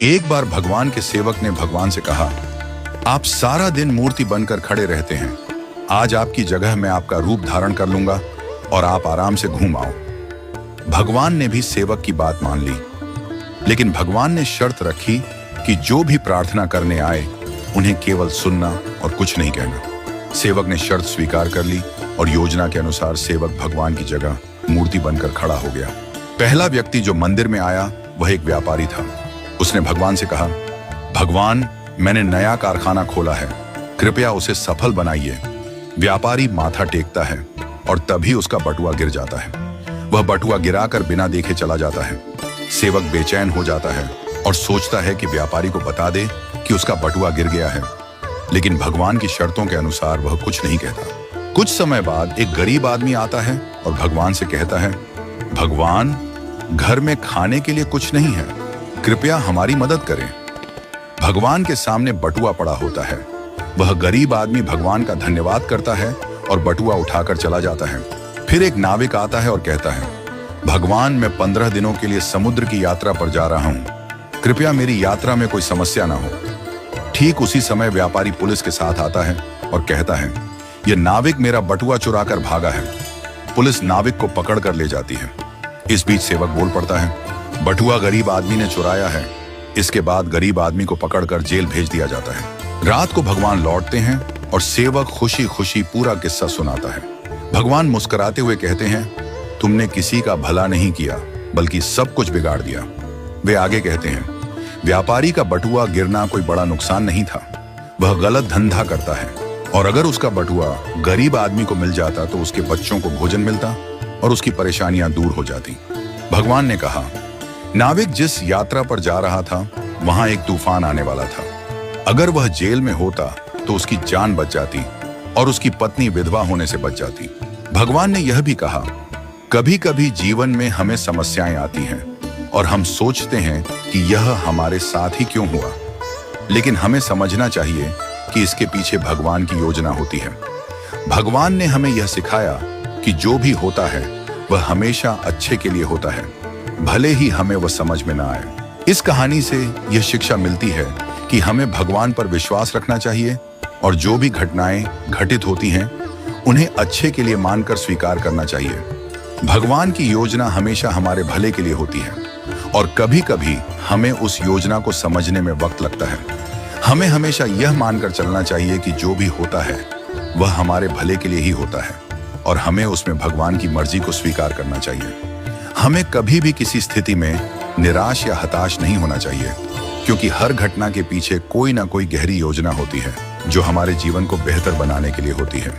एक बार भगवान के सेवक ने भगवान से कहा, आप सारा दिन मूर्ति बनकर खड़े रहते हैं, आज आपकी जगह मैं आपका रूप धारण कर लूंगा और आप आराम से घूम आओ। भगवान ने भी सेवक की बात मान ली, लेकिन भगवान ने शर्त रखी कि जो भी प्रार्थना करने आए उन्हें केवल सुनना और कुछ नहीं कहना। सेवक ने शर्त स्वीकार कर ली और योजना के अनुसार सेवक भगवान की जगह मूर्ति बनकर खड़ा हो गया। पहला व्यक्ति जो मंदिर में आया वह एक व्यापारी था। उसने भगवान से कहा, भगवान, मैंने नया कारखाना खोला है, कृपया उसे सफल बनाइए। व्यापारी माथा टेकता है और तभी उसका बटुआ गिर जाता है। वह बटुआ गिराकर बिना देखे चला जाता है। सेवक बेचैन हो जाता है और सोचता है कि व्यापारी को बता दे कि उसका बटुआ गिर गया है, लेकिन भगवान की शर्तों के अनुसार वह कुछ नहीं कहता। कुछ समय बाद एक गरीब आदमी आता है और भगवान से कहता है, भगवान, घर में खाने के लिए कुछ नहीं है, कृपया हमारी मदद करें। भगवान के सामने बटुआ पड़ा होता है। वह गरीब आदमी भगवान का धन्यवाद करता है और बटुआ उठाकर चला जाता है। फिर एक नाविक आता है और कहता है, भगवान, मैं 15 दिनों के लिए समुद्र की यात्रा पर जा रहा हूं, कृपया मेरी यात्रा में कोई समस्या ना हो। ठीक उसी समय व्यापारी पुलिस के साथ आता है और कहता है, यह नाविक मेरा बटुआ चुराकर भागा है। पुलिस नाविक को पकड़ कर ले जाती है। इस बीच सेवक बोल पड़ता है, बटुआ गरीब आदमी ने चुराया है। इसके बाद गरीब आदमी को पकड़कर जेल भेज दिया जाता है। रात को भगवान लौटते हैं और सेवक खुशी खुशी पूरा किस्सा सुनाता है। भगवान मुस्कुराते हुए कहते हैं, तुमने किसी का भला नहीं किया बल्कि सब कुछ बिगाड़ दिया। वे आगे कहते हैं, व्यापारी का बटुआ गिरना कोई बड़ा नुकसान नहीं था, वह गलत धंधा करता है, और अगर उसका बटुआ गरीब आदमी को मिल जाता तो उसके बच्चों को भोजन मिलता और उसकी परेशानियां दूर हो जाती। भगवान ने कहा, नाविक जिस यात्रा पर जा रहा था वहां एक तूफान आने वाला था। अगर वह जेल में होता तो उसकी जान बच जाती और उसकी पत्नी विधवा होने से बच जाती। भगवान ने यह भी कहा, कभी कभी जीवन में हमें समस्याएं आती हैं और हम सोचते हैं कि यह हमारे साथ ही क्यों हुआ, लेकिन हमें समझना चाहिए कि इसके पीछे भगवान की योजना होती है। भगवान ने हमें यह सिखाया कि जो भी होता है वह हमेशा अच्छे के लिए होता है, भले ही हमें वह समझ में ना आए। इस कहानी से यह शिक्षा मिलती है कि हमें भगवान पर विश्वास रखना चाहिए और जो भी घटनाएं घटित होती हैं उन्हें अच्छे के लिए मानकर स्वीकार करना चाहिए। भगवान की योजना हमेशा हमारे भले के लिए होती है और कभी कभी हमें उस योजना को समझने में वक्त लगता है। हमें हमेशा यह मानकर चलना चाहिए कि जो भी होता है वह हमारे भले के लिए ही होता है और हमें उसमें भगवान की मर्जी को स्वीकार करना चाहिए। हमें कभी भी किसी स्थिति में निराश या हताश नहीं होना चाहिए, क्योंकि हर घटना के पीछे कोई ना कोई गहरी योजना होती है जो हमारे जीवन को बेहतर बनाने के लिए होती है।